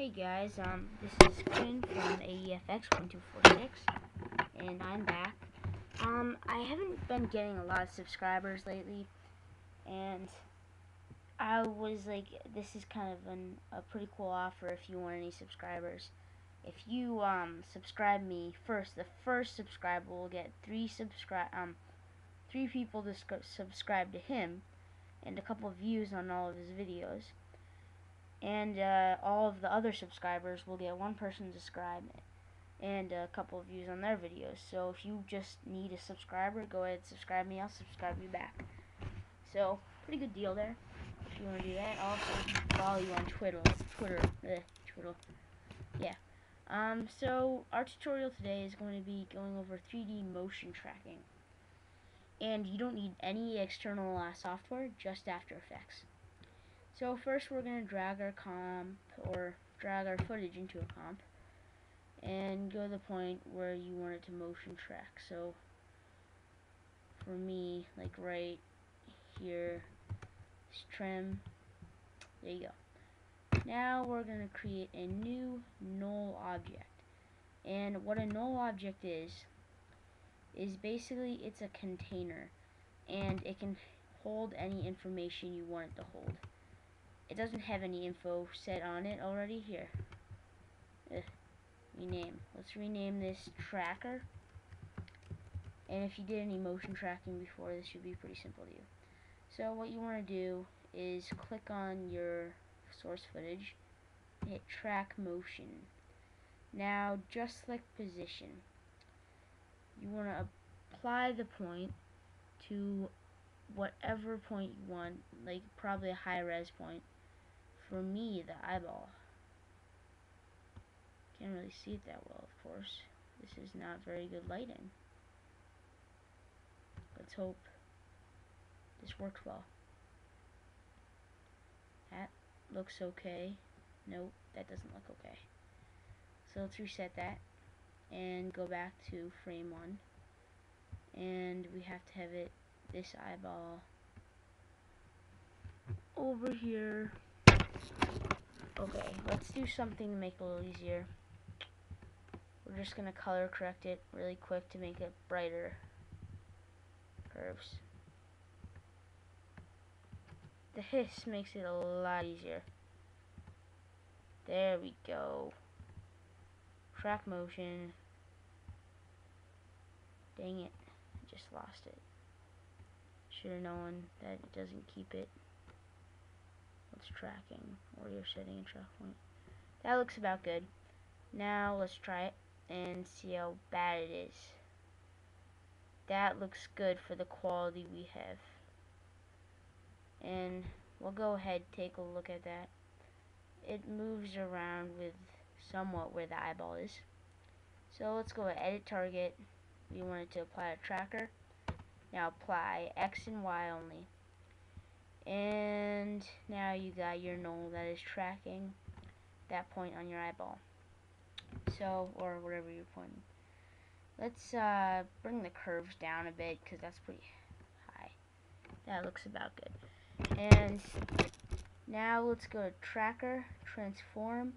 Hey guys, this is Quinn from AEFX1246, and I'm back. I haven't been getting a lot of subscribers lately, and I was like, this is kind of a pretty cool offer if you want any subscribers. If you, subscribe me first, the first subscriber will get three people to subscribe to him, and a couple of views on all of his videos. And all of the other subscribers will get one person to subscribe and a couple of views on their videos. So if you just need a subscriber, go ahead and subscribe me. I'll subscribe you back. So pretty good deal there. If you want to do that, I'll also follow you on Twitter. Twitter. Yeah. So our tutorial today is going to be going over 3D motion tracking, and you don't need any external software, just After Effects. So first we're going to drag our comp, or drag our footage into a comp, and go to the point where you want it to motion track. So for me, like right here, trim, there you go. Now we're going to create a new null object. And what a null object is basically it's a container, and it can hold any information you want it to hold. It doesn't have any info set on it already. Here. Rename. Let's rename this tracker. And if you did any motion tracking before, this should be pretty simple to you. So what you want to do is click on your source footage, hit track motion. Now just select position. You want to apply the point to whatever point you want, like probably a high res point. For me, the eyeball. Can't really see it that well, of course. This is not very good lighting. Let's hope this works well. That looks okay. Nope, that doesn't look okay. So let's reset that and go back to frame 1. And we have to have it, this eyeball, over here. Okay, let's do something to make it a little easier. We're just going to color correct it really quick to make it brighter curves. The hiss makes it a lot easier. There we go. Track motion. Dang it, I just lost it. Should have known that it doesn't keep it. What's tracking? Or you're setting a track point. That looks about good. Now let's try it and see how bad it is. That looks good for the quality we have. And we'll go ahead and take a look at that. It moves around with somewhat where the eyeball is. So let's go to edit target. We want it to apply a tracker. Now apply X and Y only. And now you got your null that is tracking that point on your eyeball. So, or whatever you're pointing. Let's bring the curves down a bit, because that's pretty high. That looks about good. And now let's go to tracker, transform,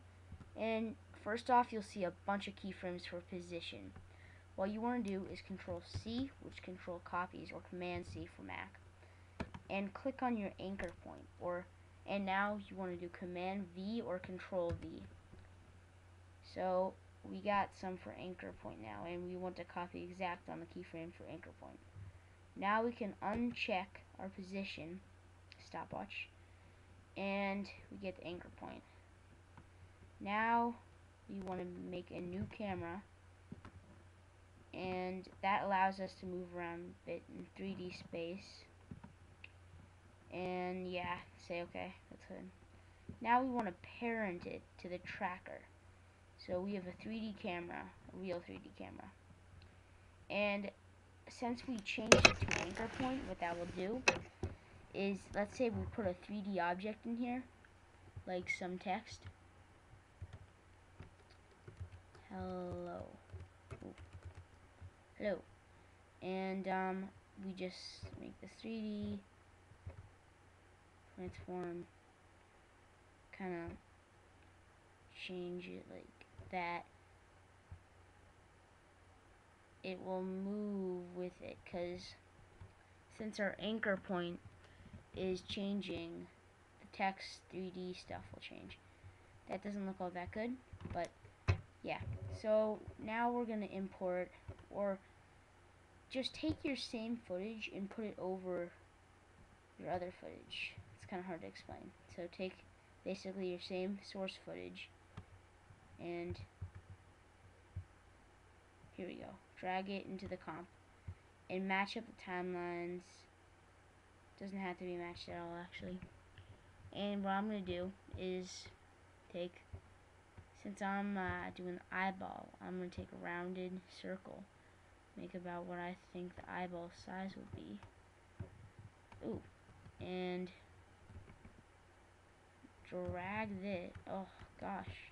and first off you'll see a bunch of keyframes for position. What you want to do is Control C, which control copies, or Command C for Mac, and click on your anchor point, and now you want to do Command V or Control V. So we got some for anchor point now, and we want to copy exact on the keyframe for anchor point. Now we can uncheck our position stopwatch, and we get the anchor point. Now we want to make a new camera, and that allows us to move around a bit in 3D space. And yeah, say okay, that's good. Now we want to parent it to the tracker. So we have a 3D camera, a real 3D camera. And since we changed it to anchor point, what that will do is, let's say we put a 3D object in here, like some text. Hello. Ooh. Hello. And we just make the 3D, transform, kind of change it like that, it will move with it, because since our anchor point is changing, the text 3D stuff will change. That doesn't look all that good, but yeah. So now we're gonna import, or just take your same footage and put it over your other footage. It's kind of hard to explain. So take basically your same source footage, and here we go. Drag it into the comp and match up the timelines. Doesn't have to be matched at all, actually. And what I'm gonna do is take, since I'm doing the eyeball, I'm gonna take a rounded circle, make about what I think the eyeball size will be. Ooh, and drag this. Oh gosh,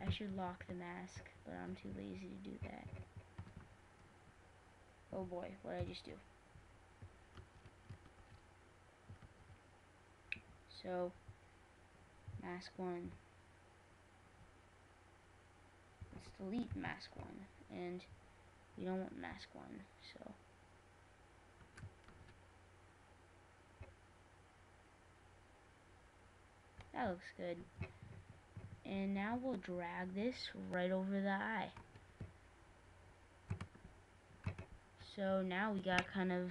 I should lock the mask, but I'm too lazy to do that. Oh boy, what did I just do? So, mask 1. Let's delete mask 1, and we don't want mask 1, so that looks good. And now we'll drag this right over the eye. So now we got kind of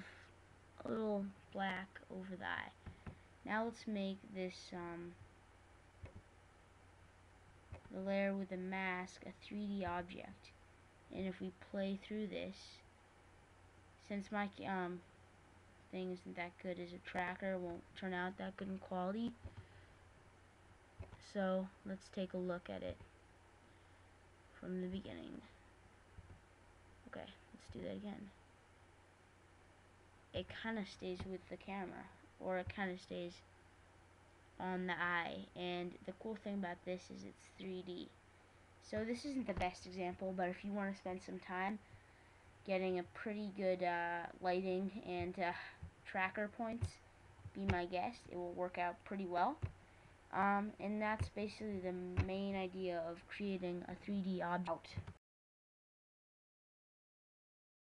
a little black over the eye. Now let's make this the layer with the mask a 3D object. And if we play through this, since my thing isn't that good as a tracker, it won't turn out that good in quality. So let's take a look at it from the beginning. Okay, let's do that again. It kind of stays with the camera, or it kind of stays on the eye. And the cool thing about this is it's 3D. So this isn't the best example, but if you want to spend some time getting a pretty good lighting and tracker points, be my guest. It will work out pretty well. And that's basically the main idea of creating a 3D object.